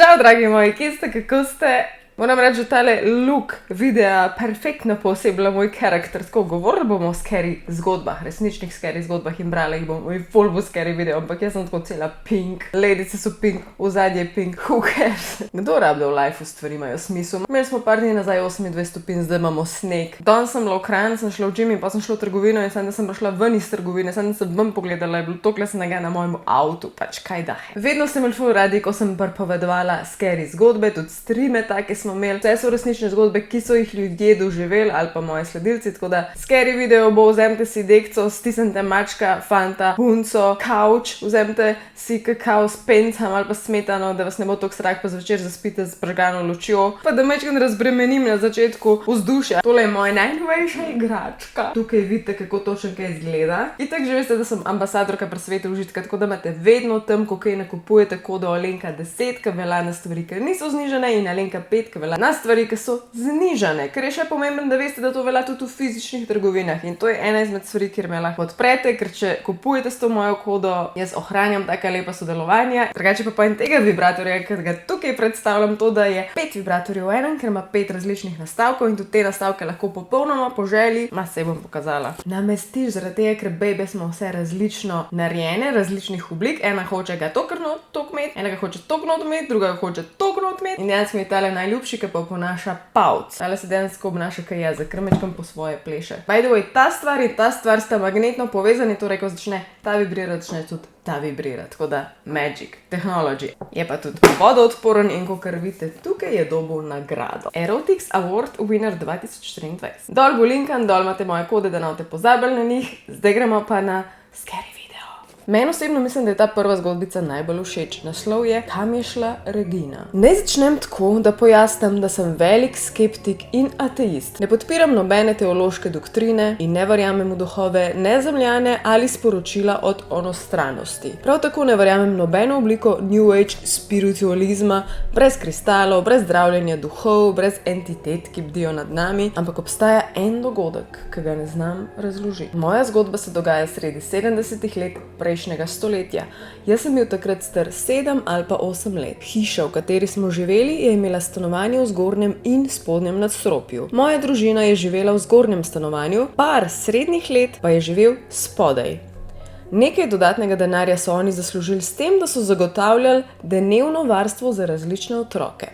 Čau, dragi moji, kje ste, kako ste? Moram reči, da tale look videa perfektno posebla moj karakter. Tako govorili bomo o scary zgodbah, resničnih scary zgodbah in brali jih bomo in full bo scary video, ampak jaz sem tako cela pink. Ledice so pink, ozadje je pink, who cares? Kdo rabi, da v lifeu stvari imajo smisel? Imeli smo par dni nazaj 28 stopinj, zdaj imamo sneg. Danes sem bila v Kranj, sem šla v gym in pa sem šla v trgovino in sem prišla ven iz trgovine, sem ven pogledala, je bilo toliko snega na mojem avtu, pač kaj da. Vedno sem imel ful radi, ko sem pripovedovala scary zgodbe, tudi streame take smo imeli. Vse so resnične zgodbe, ki so jih ljudje doživeli ali pa moji sledilci, tako da scary video bo, vzemite si dekco, stisnite mačka, fanta, punco, kavč, vzemite si kakao s pencem ali pa smetano, da vas ne bo toliko strah, pa zvečer zaspite z prižgano lučjo, pa da majčkeno razbremenim na začetku vzdušja. Tole je moja najnovejša igračka. Tukaj vidite, kako točno kaj izgleda. Itak že veste, da sem ambasadorka pri svetu užitka, tako da imate vedno tam, ko kaj nakupujete, kodo Alenka 10, ki velja na stvari, ki niso znižane, in Alenka 5, ki velja na stvari, ki so znižane. Ker je še pomembno, da veste, da to velja tudi v fizičnih trgovinah, in to je ena izmed stvari, kjer me lahko odprete, ker če kupujete s to mojo kodo, jaz ohranjam taka lepa sodelovanja. Drugače pa pojem tega vibratorja, ker ga tukaj predstavljam, to, da je 5 vibratorjev v enem, ker ima 5 različnih nastavkov in tudi te nastavke lahko popolnoma po želji, se bom pokazala, namestiš, zaradi tega, ker bebe smo vse različno narejene, različnih oblik. Ena hoče ga toliko imeti, ena ga hoče toliko imeti, druga ga hoče toliko imeti in dejansko mi je tale najljubši, ki pa ponaša pavc. Tale se dejansko obnaša kaj jaz, krmečkam po svoje pleše. By the way, ta stvar in ta stvar sta magnetno povezani, torej ko začne ta vibrirati, začne tudi ta vibrirati. Tako da magic, technology. Je pa tudi vodoodporen in kakor vidite, tukaj je dobil nagrado. Erotics Award Winner 2023. Dol bo linkan, dol imate moje kode, da ne boste pozabili na njih. Zdaj gremo pa na scary video. Meni osebno mislim, da je ta prva zgodbica najbolj všeč. Naslov je Kam je šla Regina? Naj začnem tako, da pojasnim, da sem velik skeptik in ateist. Ne podpiram nobene teološke doktrine in ne verjamem v duhove, nezemljane ali sporočila od onostranosti. Prav tako ne verjamem nobeno obliko New Age spiritualizma, brez kristalov, brez zdravljenja duhov, brez entitet, ki bdijo nad nami, ampak obstaja en dogodek, ki ga ne znam razložiti. Moja zgodba se dogaja sredi 70-ih let prejšnjega stoletja. Jaz sem bil takrat star 7 ali pa 8 let. Hiša, v kateri smo živeli, je imela stanovanje v zgornjem in spodnjem nadstropju. Moja družina je živela v zgornjem stanovanju, par srednjih let pa je živel spodaj. Nekaj dodatnega denarja so oni zaslužili s tem, da so zagotavljali dnevno varstvo za različne otroke.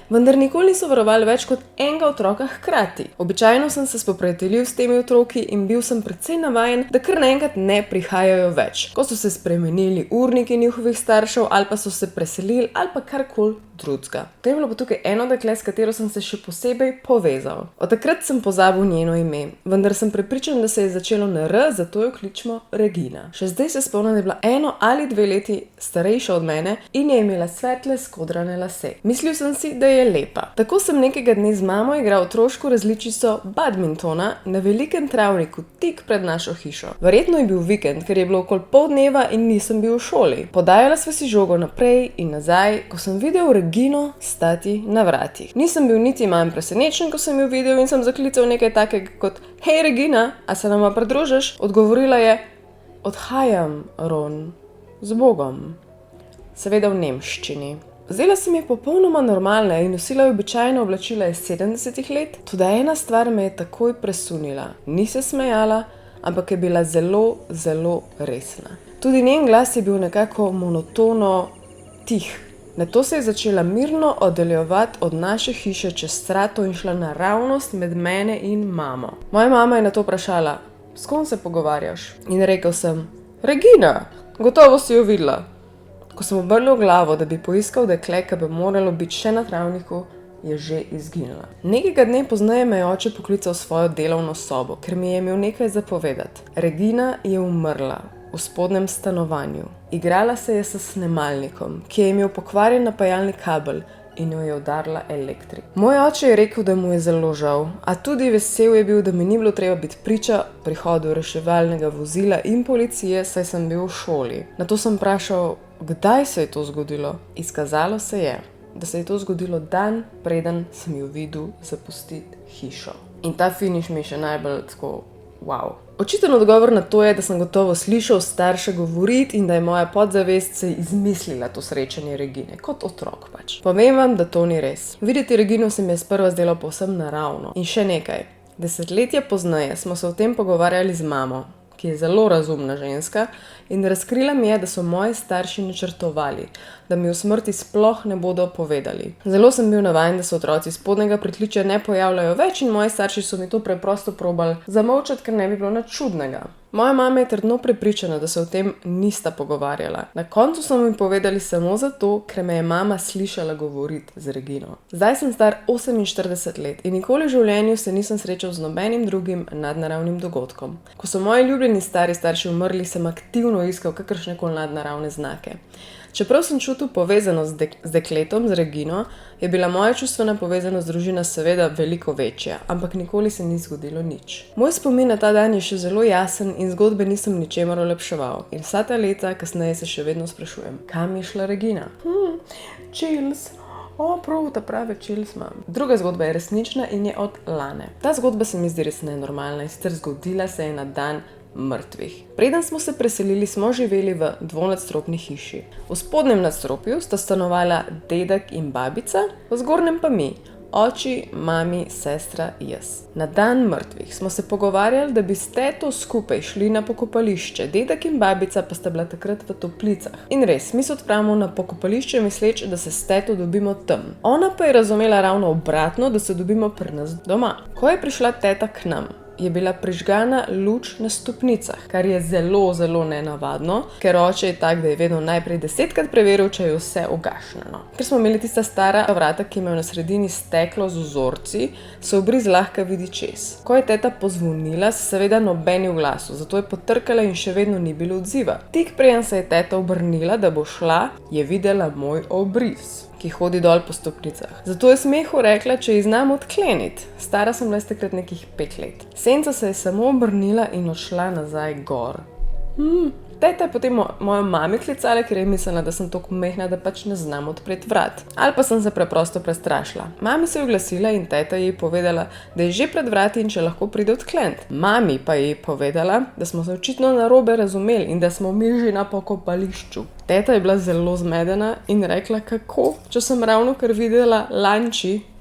Vendar nikoli niso varovali več kot enega otroka hkrati. Običajno sem se spoprijateljil s temi otroki in bil sem precej navajen, da kar naenkrat ne prihajajo več. Ko so se spremenili urniki njihovih staršev ali pa so se preselili ali pa karkoli drugega. To je bilo pa tukaj eno dekle, s katero sem se še posebej povezal. Od takrat sem pozabil njeno ime, vendar sem prepričan, da se je začelo na R, zato jo kličemo Regina. Še zdaj se spomnim, da je bila 1 ali 2 leti starejša od mene in je imela svetle skodrane lase. Mislil sem si, da je lepa. Tako sem nekega dne z mamo igral otroško različico badmintona na velikem travniku tik pred našo hišo. Verjetno je bil vikend, ker je bilo okoli pol dneva in nisem bil v šoli. Podajala sva si žogo naprej in nazaj, ko sem videl Regino stati na vratih. Nisem bil niti manj presenečen, ko sem jo videl in sem zaklical nekaj takega kot: Hej Regina, a se nama pridružiš? Odgovorila je: Odhajam, Ron, z Bogom. Seveda v nemščini. Zdela se mi je popolnoma normalna in nosila je običajno oblačila iz 70-ih let, tudi ena stvar me je takoj presunila. Ni se smejala, ampak je bila zelo, zelo resna. Tudi njen glas je bil nekako monotono tih. Nato se je začela mirno oddaljevati od naše hiše čez strato in šla naravnost med mene in mamo. Moja mama je nato vprašala: S kom se pogovarjaš? In rekel sem: Regina, gotovo si jo videla. Ko sem obrnil glavo, da bi poiskal dekle, ki bi moralo biti še na travniku, je že izginila. Nekega dne pozneje me je oče poklical v svojo delovno sobo, ker mi je imel nekaj zapovedati. Regina je umrla v spodnjem stanovanju. Igrala se je s snemalnikom, ki je imel pokvarjen napajalni kabel in jo je udarila elektrika. Moj oče je rekel, da mu je zelo žal, a tudi vesel je bil, da mi ni bilo treba biti priča prihodu reševalnega vozila in policije, saj sem bil v šoli. Nato sem vprašal, kdaj se je to zgodilo. Izkazalo se je, da se je to zgodilo dan, preden sem jo videl zapustiti hišo. In ta finiš mi je še najbolj tako wow. Očiten odgovor na to je, da sem gotovo slišal starše govoriti in da je moja podzavest se izmislila to srečanje Regine, kot otrok pač. Povem vam, da to ni res. Videti Regino se mi je sprva zdelo povsem naravno. In še nekaj. Desetletje pozneje smo se o tem pogovarjali z mamo, ki je zelo razumna ženska, in razkrila mi je, da so moji starši načrtovali, da mi o smrti sploh ne bodo povedali. Zelo sem bil navajen, da se otroci spodnjega pritličja ne pojavljajo več in moji starši so mi to preprosto probali zamolčati, ker ne bi bilo nič čudnega. Moja mama je trdno prepričana, da se o tem nista pogovarjala. Na koncu so mi povedali samo zato, ker me je mama slišala govoriti z Regino. Zdaj sem star 48 let in nikoli v življenju se nisem srečal z nobenim drugim nadnaravnim dogodkom. Ko so moji ljubljeni stari starši umrli, sem aktivno iskal kakršnekoli nadnaravne znake. Čeprav sem čutil povezanost z dekletom, z Regino, je bila moja čustvena povezanost z družino seveda veliko večja, ampak nikoli se ni zgodilo nič. Moj spomin na ta dan je še zelo jasen in zgodbe nisem ničemer olepševal. In vsa ta leta kasneje se še vedno sprašujem, kam je šla Regina? Chills. Prav, ta pravi chills imam. Druga zgodba je resnična in je od Lane. Ta zgodba se mi zdi res nenormalna in sicer zgodila se je na dan mrtvih. Preden smo se preselili, smo živeli v dvonadstropni hiši. V spodnjem nadstropju sta stanovala dedek in babica, v zgornjem pa mi, oči, mami, sestra, jaz. Na dan mrtvih smo se pogovarjali, da bi s teto skupaj šli na pokopališče, dedek in babica pa sta bila takrat v toplicah. In res, mi se odpravimo na pokopališče misleč, da se s teto dobimo tam. Ona pa je razumela ravno obratno, da se dobimo pri nas doma. Ko je prišla teta k nam, je bila prižgana luč na stopnicah, kar je zelo, zelo nenavadno, ker oče je tak, da je vedno najprej 10-krat preveril, če je vse ugašeno. Ker smo imeli tista stara vrata, ki imajo na sredini steklo z vzorci, se obris lahko vidi čez. Ko je teta pozvonila, se seveda nobeni v glasu, zato je potrkala in še vedno ni bilo odziva. Tik preden se je teta obrnila, da bo šla, je videla moj obris, ki hodi dol po stopnicah. Zato je smehu rekla, če ji znam odkleniti. Stara sem bila takrat nekih 5 let. Senca se je samo obrnila in odšla nazaj gor. Teta je potem mojo mami klicala, ker je mislila, da sem toliko mehna, da pač ne znam odpreti vrat. Ali pa sem se preprosto prestrašila. Mami se je oglasila in teta je povedala, da je že pred vrati in če lahko pride odkleniti. Mami pa je povedala, da smo se očitno narobe razumeli in da smo mi že na pokopališču. Teta je bila zelo zmedena in rekla, kako, če sem ravno kar videla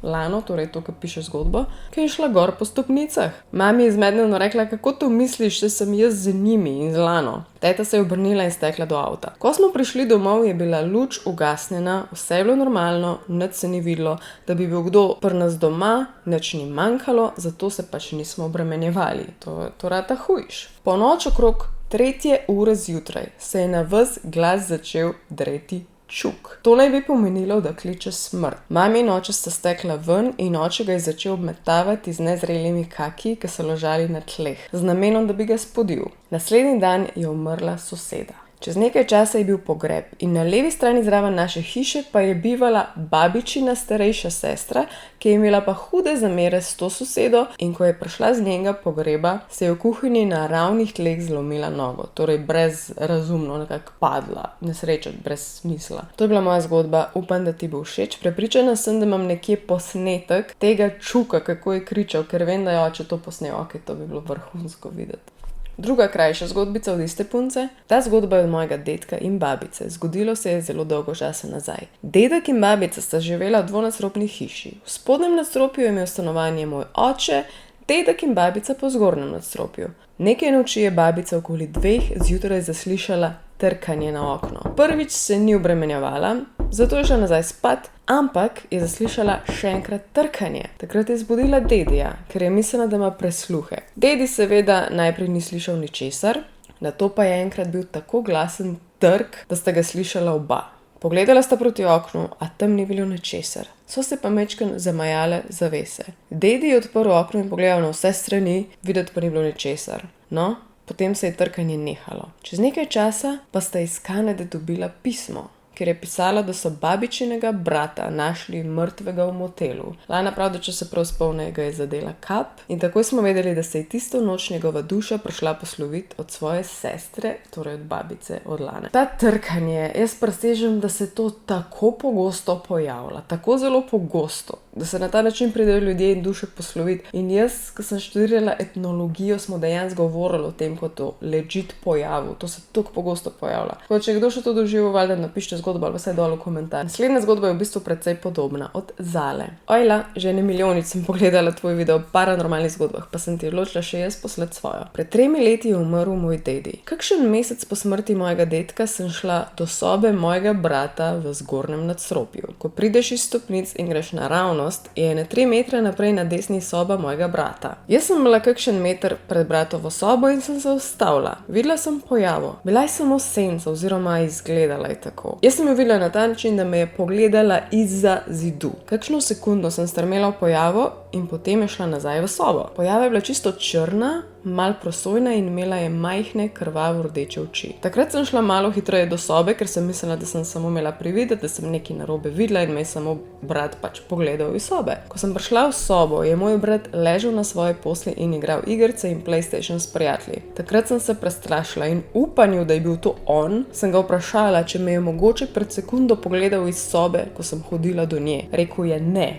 Lano, torej to, ki piše zgodbo, ki je šla gor po stopnicah. Mami je zmedeno rekla, kako to misliš, če sem jaz z njimi in z Lano. Teta se je obrnila in stekla do avta. Ko smo prišli domov, je bila luč ugasnjena, vse je bilo normalno, nič se ni videlo, da bi bil kdo pri nas doma, nič ni manjkalo, zato se pač nismo obremenjevali. To rata hujš. Po noč okrog 3. ure zjutraj se je na ves glas začel dreti čuk. To naj bi pomenilo, da kliče smrt. Mami in oče sta stekla ven in oče ga je začel obmetavati z nezrelimi kaki, ki so ležali na tleh, z namenom, da bi ga spodil. Naslednji dan je umrla soseda. Čez nekaj časa je bil pogreb in na levi strani zraven naše hiše pa je bivala babičina starejša sestra, ki je imela pa hude zamere s to sosedo, in ko je prišla z njenega pogreba, se je v kuhinji na ravnih tleh zlomila nogo, torej brezrazumno nekako padla, nesreča, brez smisla. To je bila moja zgodba, upam, da ti bo všeč. Prepričana sem, da imam nekje posnetek tega čuka, kako je kričal, ker vem, da je oče to posnel, to bi bilo vrhunsko videti. Druga krajša zgodbica od iste punce. Ta zgodba je od mojega dedka in babice. Zgodilo se je zelo dolgo časa nazaj. Dedek in babica sta živela v dvonadstropni hiši. V spodnjem nadstropju je imel stanovanje moj oče, dedek in babica po zgornjem nadstropju. Nekaj noči je babica okoli 2 zjutraj zaslišala trkanje na okno. Prvič se ni obremenjevala, zato je šla nazaj spat, ampak je zaslišala še enkrat trkanje. Takrat je zbudila dedija, ker je mislila, da ima presluhe. Dedi seveda najprej ni slišal ničesar, nato pa je enkrat bil tako glasen trk, da sta ga slišala oba. Pogledala sta proti oknu, a tam ni bilo ničesar. So se pa majčkeno zamajale zavese. Dedi je odprl okno in pogledal na vse strani, videti pa ni bilo ničesar. No, potem se je trkanje nehalo. Čez nekaj časa pa sta iz Kanade dobila pismo, ker je pisala, da so babičinega brata našli mrtvega v motelu. Lana pravi, da če se prav spomne, ga je zadela kap in takoj smo vedeli, da se je tisto noč njegova duša prišla posloviti od svoje sestre, torej od babice, od Lane. Ta trkanje, jaz presežem, da se to tako pogosto pojavlja, tako zelo pogosto. da se na ta način pridejo ljudje in duše posloviti. In jaz, ko sem študirala etnologijo, smo dejansko govorili o tem, kot to legit pojavu. To se tako pogosto pojavlja. Ko če kdo še to doživel, valjda napište zgodbo ali vsaj dol v komentar. Naslednja zgodba je v bistvu precej podobna, od Zale. Ojla, že ne milijonič sem pogledala tvoj video o paranormalnih zgodbah, pa sem ti odločila še jaz poslati svojo. Pred 3 leti je umrl moj dedi. Kakšen mesec po smrti mojega dedka sem šla do sobe mojega brata v zgornjem nadstropju. Ko prideš iz stopnic in greš naravnost, je ene 3 metre naprej na desni soba mojega brata. Jaz sem bila kakšen meter pred bratovo sobo in sem se ustavila. Videla sem pojavo. Bila je samo senca oziroma izgledala je tako. Jaz sem jo videla na ta način, da me je pogledala izza zidu. Kakšno sekundo sem strmela v pojavo in potem je šla nazaj v sobo. Pojava je bila čisto črna, mal prosojna in imela je majhne krvavo rdeče oči. Takrat sem šla malo hitreje do sobe, ker sem mislila, da sem samo imela privid, da sem nekaj narobe videla in me je samo brat pač pogledal iz sobe. Ko sem prišla v sobo, je moj brat ležal na svoji posli in igral igrice in PlayStation s prijatelji. Takrat sem se prestrašila in upanju, da je bil to on, sem ga vprašala, če me je mogoče pred sekundo pogledal iz sobe, ko sem hodila do nje. Rekel je ne.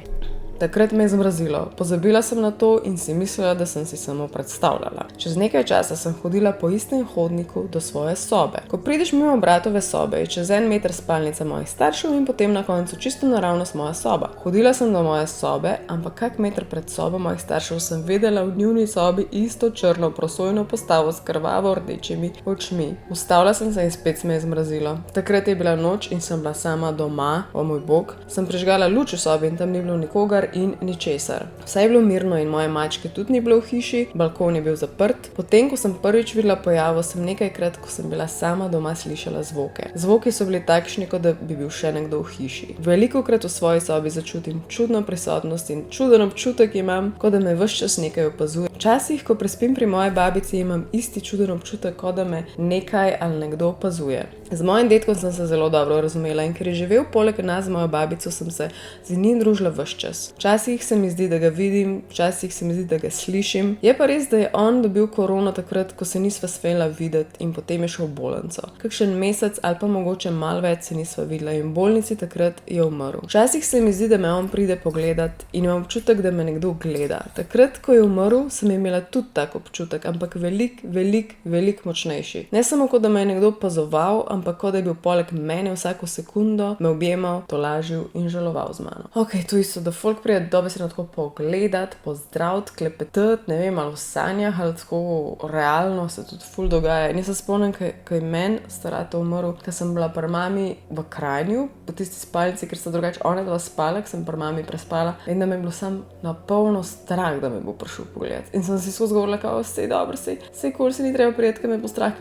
Takrat me je zmrazilo. Pozabila sem na to in si mislila, da sem si samo predstavljala. Čez nekaj časa sem hodila po istem hodniku do svoje sobe. Ko prideš mimo bratove sobe, je čez 1 meter spalnica mojih staršev in potem na koncu čisto naravnost moja soba. Hodila sem do moje sobe, ampak kak meter pred sobo mojih staršev sem videla v njuni sobi isto črno prosojno postavo s krvavo rdečimi očmi. Ustavila sem se in spet se me je zmrazilo. Takrat je bila noč in sem bila sama doma, o moj bog. Sem prižgala luč v sobi in tam ni bilo nikogar in ničesar. Vse je bilo mirno in moje mačke tudi ni bilo v hiši, balkon je bil zaprt. Potem, ko sem prvič videla pojavo, sem nekajkrat, ko sem bila sama doma, slišala zvoke. Zvoki so bili takšni, kot da bi bil še nekdo v hiši. Velikokrat v svoji sobi začutim čudno prisotnost in čuden občutek imam, kot da me ves čas nekaj opazuje. Včasih, ko prespim pri moji babici, imam isti čuden občutek, kot da me nekaj ali nekdo opazuje. Z mojim dedkom sem se zelo dobro razumela in ker je živel poleg nas z mojo babico, sem se z njim družila ves čas. Včasih se mi zdi, da ga vidim, včasih se mi zdi, da ga slišim. Je pa res, da je on dobil korono takrat, ko se nisva smela videti in potem je šel v bolnico. Kakšen mesec ali pa mogoče malo več se nisva videla in v bolnici takrat je umrl. Včasih se mi zdi, da me on pride pogledat in imam občutek, da me nekdo gleda. Takrat, ko je umrl, sem imela tudi tak občutek, ampak veliko močnejši. Ne samo kot da me je nekdo opazoval, ampak kot da je bil poleg mene vsako sekundo, me objemal, tolažil in žaloval z mano. Ok, tu isto, da folk prije dobesedno tako pogledat, pozdraviti, klepetati, ne vem, ali v sanjah, ali tako realno se tudi ful dogaja. In jaz se spomnim, ko je meni starata umrl, ko sem bila pri mami v Kranju, po tisti spalnici, ker sta drugače ona dva spala, ko sem pri mami prespala in da me je bilo sam na polno strah, da me bo prišel pogledat. In sem si skozi govorila, kao, sej dobro, sej kul, se ni treba prijeti, ko me bo strah.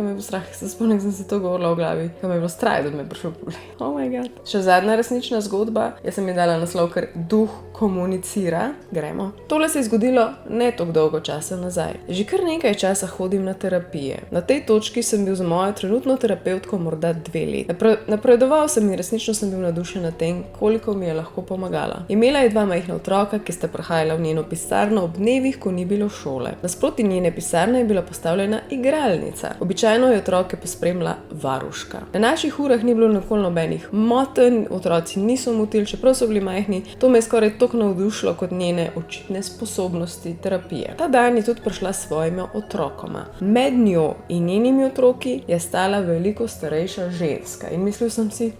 Se spomnim, sem si to govorila v glavi, ko me je bilo strah, da me je prišel pogledat. Oh my god. Še zadnja resnična zgodba, jaz sem ji dala naslov, ker duh komunicira. Gremo. Tole se je zgodilo ne tako dolgo časa nazaj. Že kar nekaj časa hodim na terapije. Na tej točki sem bil z mojo trenutno terapevtko morda 2 leti. Napredoval sem in resnično sem bil navdušen nad tem, koliko mi je lahko pomagala. Imela je 2 majhna otroka, ki sta prihajala v njeno pisarno ob dnevih, ko ni bilo šole. Nasproti njene pisarne je bila postavljena igralnica. Običajno je otroke pospremila varuška. Na naših urah ni bilo nikoli nobenih motenj, otroci niso motili, čeprav so bili majhni. To me je skoraj toliko navdušilo kot njene očitne sposobnosti terapije. Ta dan je tudi prišla s svojima otrokoma. Med njo in njenimi otroki je stala veliko starejša ženska in mislil sem si,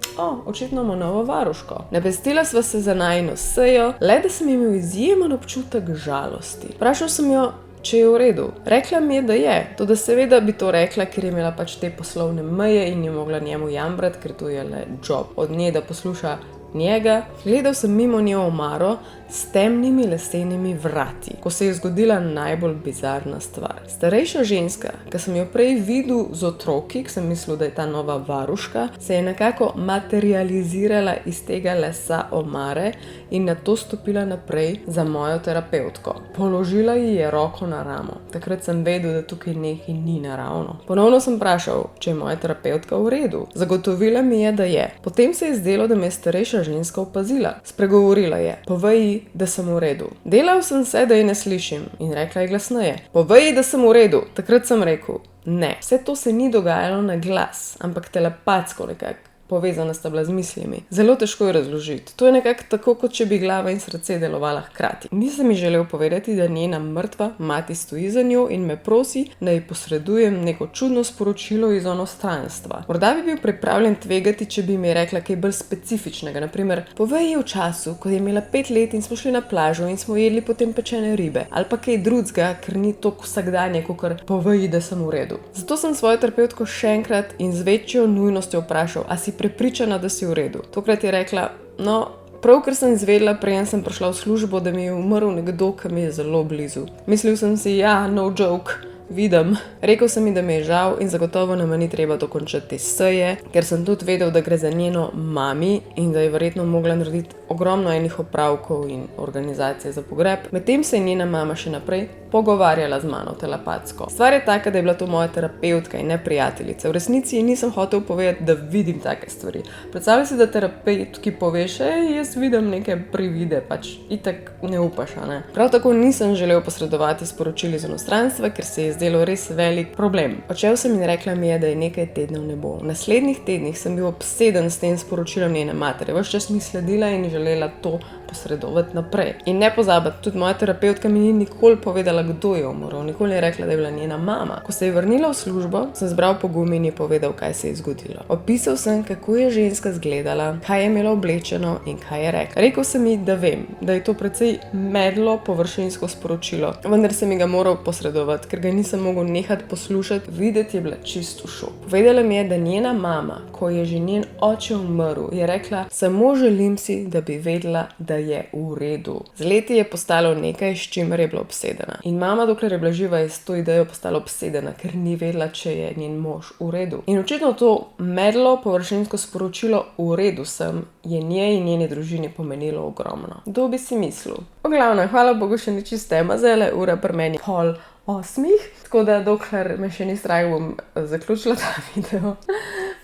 očitno ima novo varuško. Napestila sva se za najino sejo, le da sem imel izjemen občutek žalosti. Vprašal sem jo, če je v redu. Rekla mi je, da je. Toda seveda bi to rekla, ker je imela pač te poslovne meje in je mogla njemu jambrati, ker to je le job od nje, da posluša njega. Gledal sem mimo nje omaro s temnimi lesenimi vrati, ko se je zgodila najbolj bizarna stvar. Starejša ženska, ki sem jo prej videl z otroki, ki sem mislil, da je ta nova varuška, se je nekako materializirala iz tega lesa omare in nato stopila naprej za mojo terapevtko. Položila ji je roko na ramo. Takrat sem vedel, da tukaj nekaj ni naravno. Ponovno sem vprašal, če je moja terapevtka v redu. Zagotovila mi je, da je. Potem se je zdelo, da me je starejša ženska opazila. Spregovorila je: "Povej, da sem v redu." Delal sem se, da je ne slišim in rekla je glasneje: "Povej, da sem v redu." Takrat sem rekel: "Ne, vse to se ni dogajalo na glas, ampak telepatsko nekako. povezana sta bila z mislimi. Zelo težko je razložiti. To je nekako tako, kot če bi glava in srce delovala hkrati. Nisem ji želel povedati, da njena mrtva mati stoji za njo in me prosi, da ji posredujem neko čudno sporočilo iz onostranstva. Morda bi bil pripravljen tvegati, če bi mi rekla kaj bolj specifičnega. Naprimer, povej ji v času, ko je imela 5 let in smo šli na plažo in smo jedli potem pečene ribe. Ali pa kaj drugega, ker ni toliko vsakdanje, kakor povej ji, da sem v redu. Zato sem svojo terapevtko še enkrat in z večjo nujnostjo vprašal, a si prepričana, da si v redu. Tokrat je rekla, no, prav, ker sem izvedela, preden sem prišla v službo, da mi je umrl nekdo, ki mi je zelo blizu. Mislil sem si, ja, no joke, vidim. Rekel sem mi, da mi je žal in zagotovo nama ni treba dokončati te seje, ker sem tudi vedel, da gre za njeno mami in da je verjetno mogla narediti ogromno enih opravkov in organizacije za pogreb. Medtem se je njena mama še naprej pogovarjala z mano telepatsko. Stvar je taka, da je bila to moja terapeutka in ne prijateljica. V resnici ji nisem hotel povedati, da vidim take stvari. Predstavljaj si, da terapeutki poveš, jaz vidim neke privide, pač itak ne upaš, ne? Prav tako nisem želel posredovati sporočili iz onostranstva, ker se je zdelo res velik problem. Odšel sem in rekla mi je, da je nekaj tednov ne bo. V naslednjih tednih sem bil obseden s tem sporočilom njene matere. Ves čas mi sledila in želela to posredovati naprej. In ne pozabiti, tudi moja terapeutka mi ni nikoli povedala, kdo je umrl. Nikoli je rekla, da je bila njena mama. Ko se je vrnila v službo, sem zbral pogum in ji povedal, kaj se je zgodilo. Opisal sem, kako je ženska izgledala, kaj je imela oblečeno in kaj je rekla. Rekel sem ji, da vem, da je to precej medlo površinsko sporočilo, vendar sem ji ga moral posredovati, ker ga nisem mogel nehati poslušati, videti je bila čisto v šoku. Povedala mi je, da njena mama, ko je že njen oče umrl, je rekla, samo želim si, da bi vedela, da je v redu. Z leti je postalo nekaj, s čimer je bila obsedena. In mama, dokler je bila živa, je s to idejo postala obsedena, ker ni vedela, če je njen mož v redu. In očitno to medlo površinsko sporočilo v redu sem je njej in njeni družini pomenilo ogromno. Kdo bi si mislil? V glavnem, hvala Bogu, še ni čiste mazele, ura pri meni 7:30, tako da dokler me še ni strah, bom zaključila ta video.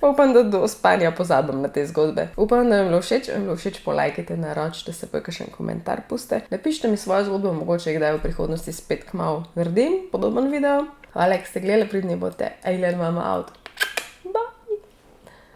Upam, da do spanja pozabim na te zgodbe. Upam, da vam je bilo všeč, polajkajte, naročite se pa kakšen komentar puste. Napišite mi svojo zgodbo, mogoče kdaj v prihodnosti spet kmalu naredim podoben video. Hvala, ker ste gledali, pridni bote. Eiler mama out.